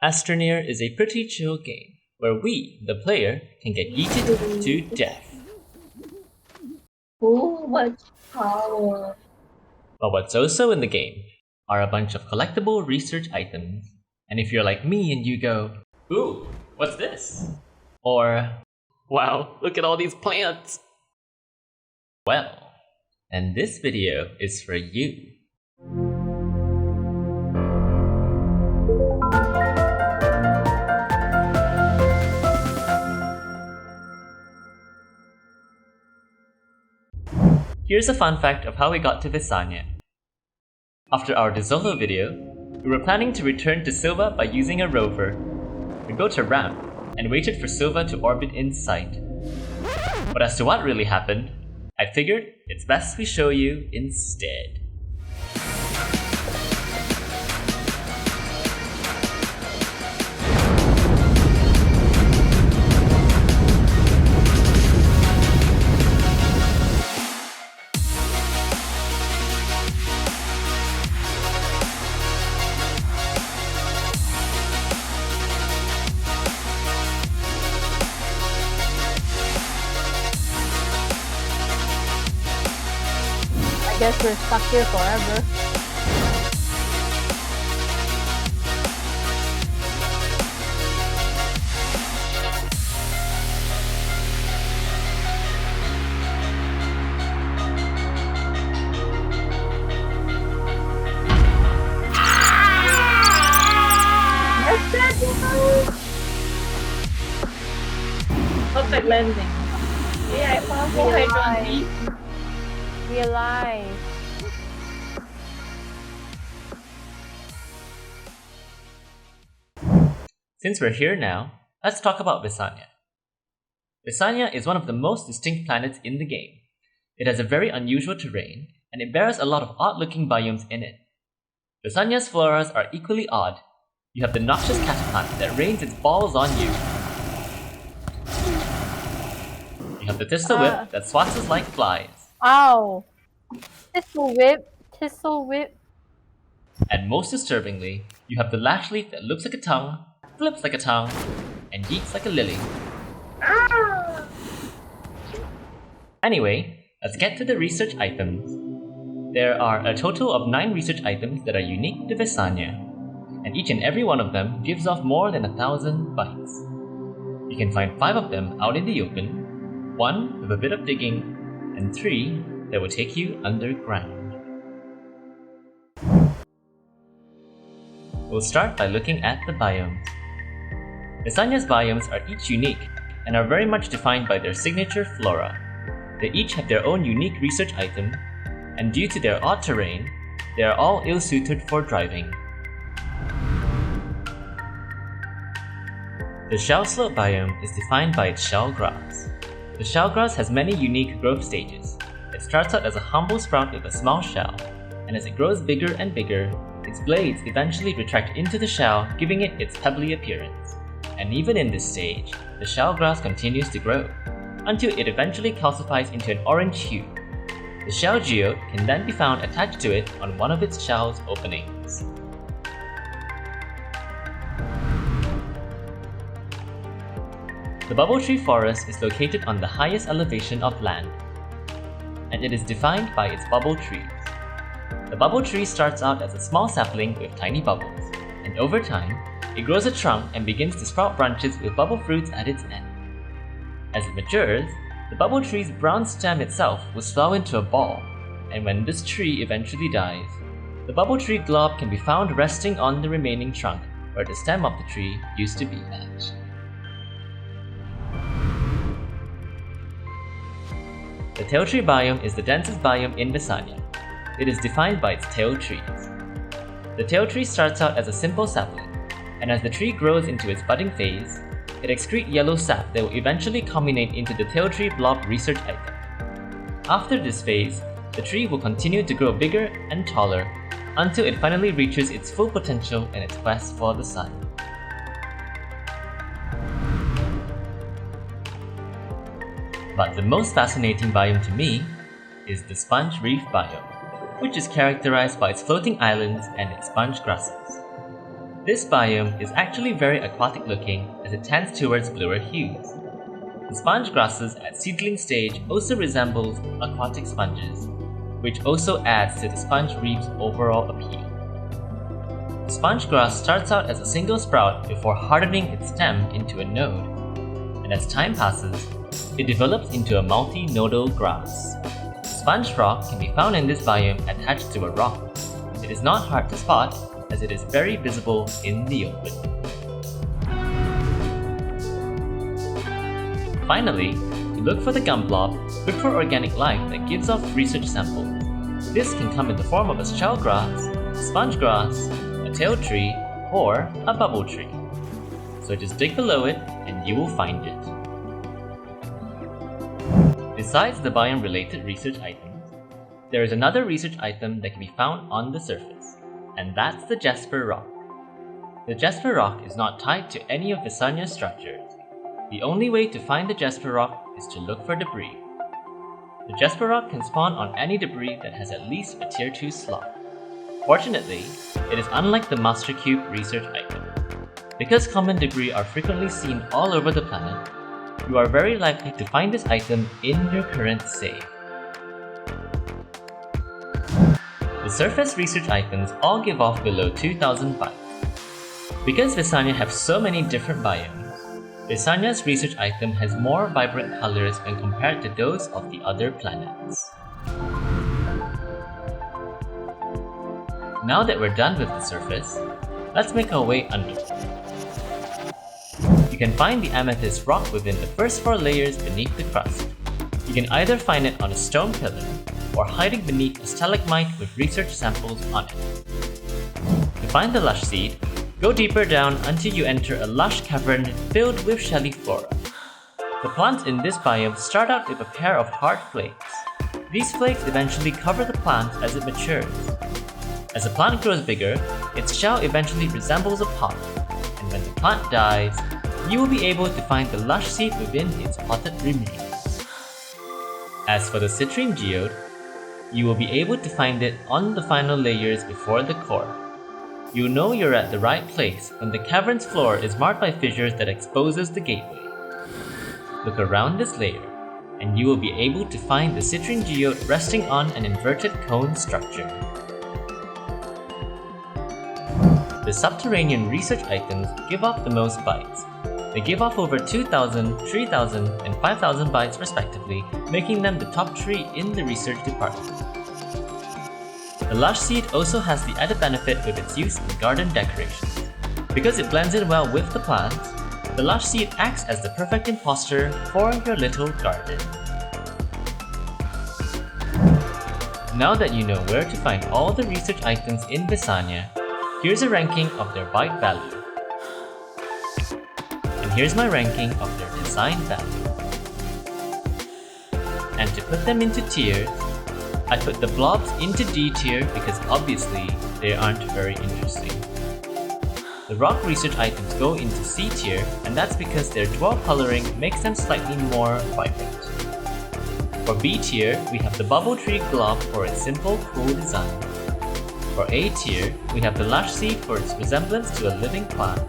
Astroneer is a pretty chill game, where we, the player, can get yeeted to death. Ooh, much power. But what's also in the game are a bunch of collectible research items, and if you're like me and you go, "Ooh, what's this?" Or, "Wow, look at all these plants!" Well, and this video is for you. Here's a fun fact of how we got to Vesania. After our Desolo video, we were planning to return to Sylva by using a rover. We built a ramp and waited for Sylva to orbit in sight. But as to what really happened, I figured it's best we show you instead. I guess we're stuck here forever. Perfect landing. Yeah, I found more hydron. We alive. Since we're here now, let's talk about Vesania. Vesania is one of the most distinct planets in the game. It has a very unusual terrain, and it bears a lot of odd-looking biomes in it. Vesania's floras are equally odd. You have the noxious cataplant that rains its balls on you. You have the thistle whip that swats us like flies. Ow! Thistle whip. And most disturbingly, you have the lash leaf that looks like a tongue, flips like a tongue, and yeets like a lily. Anyway, let's get to the research items. There are a total of 9 research items that are unique to Vesania, and each and every one of them gives off more than 1,000 bites. You can find 5 of them out in the open, 1 with a bit of digging, and 3 that will take you underground. We'll start by looking at the biomes. Vesania's biomes are each unique and are very much defined by their signature flora. They each have their own unique research item, and due to their odd terrain, they are all ill-suited for driving. The shell slope biome is defined by its shell grass. The shell grass has many unique growth stages. It starts out as a humble sprout with a small shell, and as it grows bigger and bigger, its blades eventually retract into the shell, giving it its pebbly appearance. And even in this stage, the shell grass continues to grow, until it eventually calcifies into an orange hue. The shell geode can then be found attached to it on one of its shell's openings. The Bubble Tree Forest is located on the highest elevation of land, and it is defined by its bubble trees. The bubble tree starts out as a small sapling with tiny bubbles, and over time, it grows a trunk and begins to sprout branches with bubble fruits at its end. As it matures, the bubble tree's brown stem itself will swell into a ball, and when this tree eventually dies, the bubble tree glob can be found resting on the remaining trunk where the stem of the tree used to be at. The tail tree biome is the densest biome in Vesania. It is defined by its tail trees. The tail tree starts out as a simple sapling, and as the tree grows into its budding phase, it excretes yellow sap that will eventually culminate into the tail tree blob research item. After this phase, the tree will continue to grow bigger and taller until it finally reaches its full potential in its quest for the sun. But the most fascinating biome to me is the sponge reef biome, which is characterized by its floating islands and its sponge grasses. This biome is actually very aquatic looking as it tends towards bluer hues. The sponge grasses at seedling stage also resembles aquatic sponges, which also adds to the sponge reef's overall appeal. The sponge grass starts out as a single sprout before hardening its stem into a node, and as time passes, it develops into a multi-nodal grass. Sponge rock can be found in this biome attached to a rock. It is not hard to spot as it is very visible in the open. Finally, to look for the Gum Blob, look for organic life that gives off research samples. This can come in the form of a shell grass, sponge grass, a tail tree, or a bubble tree. So just dig below it and you will find it. Besides the biome-related research items, there is another research item that can be found on the surface, and that's the Jasper Rock. The Jasper Rock is not tied to any of Vesania's structures. The only way to find the Jasper Rock is to look for debris. The Jasper Rock can spawn on any debris that has at least a Tier 2 slot. Fortunately, it is unlike the Master Cube research item. Because common debris are frequently seen all over the planet, you are very likely to find this item in your current save. The surface research items all give off below 2000 bytes. Because Vesania have so many different biomes, Vesania's research item has more vibrant colors when compared to those of the other planets. Now that we're done with the surface, let's make our way under. You can find the amethyst rock within the first 4 layers beneath the crust. You can either find it on a stone pillar or hiding beneath a stalagmite with research samples on it. To find the Lush seed, go deeper down until you enter a lush cavern filled with shelly flora. The plants in this biome start out with a pair of hard flakes. These flakes eventually cover the plant as it matures. As the plant grows bigger, its shell eventually resembles a pot, and when the plant dies, you will be able to find the lush seed within its potted remains. As for the Citrine Geode, you will be able to find it on the final layers before the core. You know you're at the right place when the cavern's floor is marked by fissures that exposes the gateway. Look around this layer, and you will be able to find the Citrine Geode resting on an inverted cone structure. The Subterranean research items give off the most bytes. They give off over 2,000, 3,000, and 5,000 bytes respectively, making them the top 3 in the research department. The Lush seed also has the added benefit with its use in garden decorations. Because it blends in well with the plants, the Lush seed acts as the perfect imposter for your little garden. Now that you know where to find all the research items in Vesania, here's a ranking of their byte value. And here's my ranking of their design value. And to put them into tiers, I put the blobs into D tier because obviously they aren't very interesting. The rock research items go into C tier, and that's because their dual coloring makes them slightly more vibrant. For B tier, we have the bubble tree glob for its simple, cool design. For A tier, we have the lush seed for its resemblance to a living plant.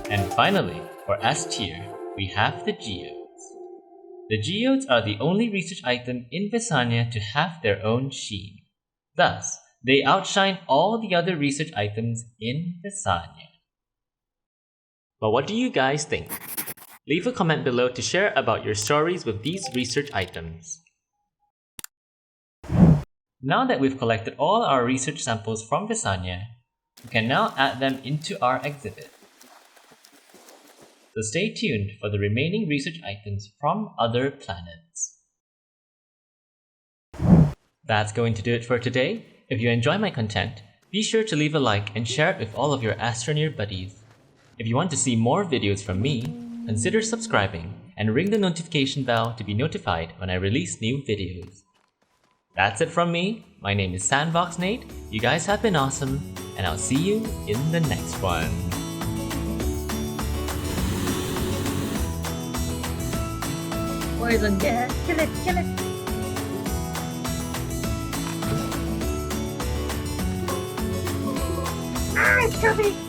And finally, for S tier, we have the geodes. The geodes are the only research item in Vesania to have their own sheen. Thus, they outshine all the other research items in Vesania. But what do you guys think? Leave a comment below to share about your stories with these research items. Now that we've collected all our research samples from Vesania, we can now add them into our exhibit. So stay tuned for the remaining research items from other planets. That's going to do it for today. If you enjoy my content, be sure to leave a like and share it with all of your Astroneer buddies. If you want to see more videos from me, consider subscribing and ring the notification bell to be notified when I release new videos. That's it from me. My name is SandboxNate. You guys have been awesome, and I'll see you in the next one. Poison gas. Kill it, kill it. Ah, it's coming!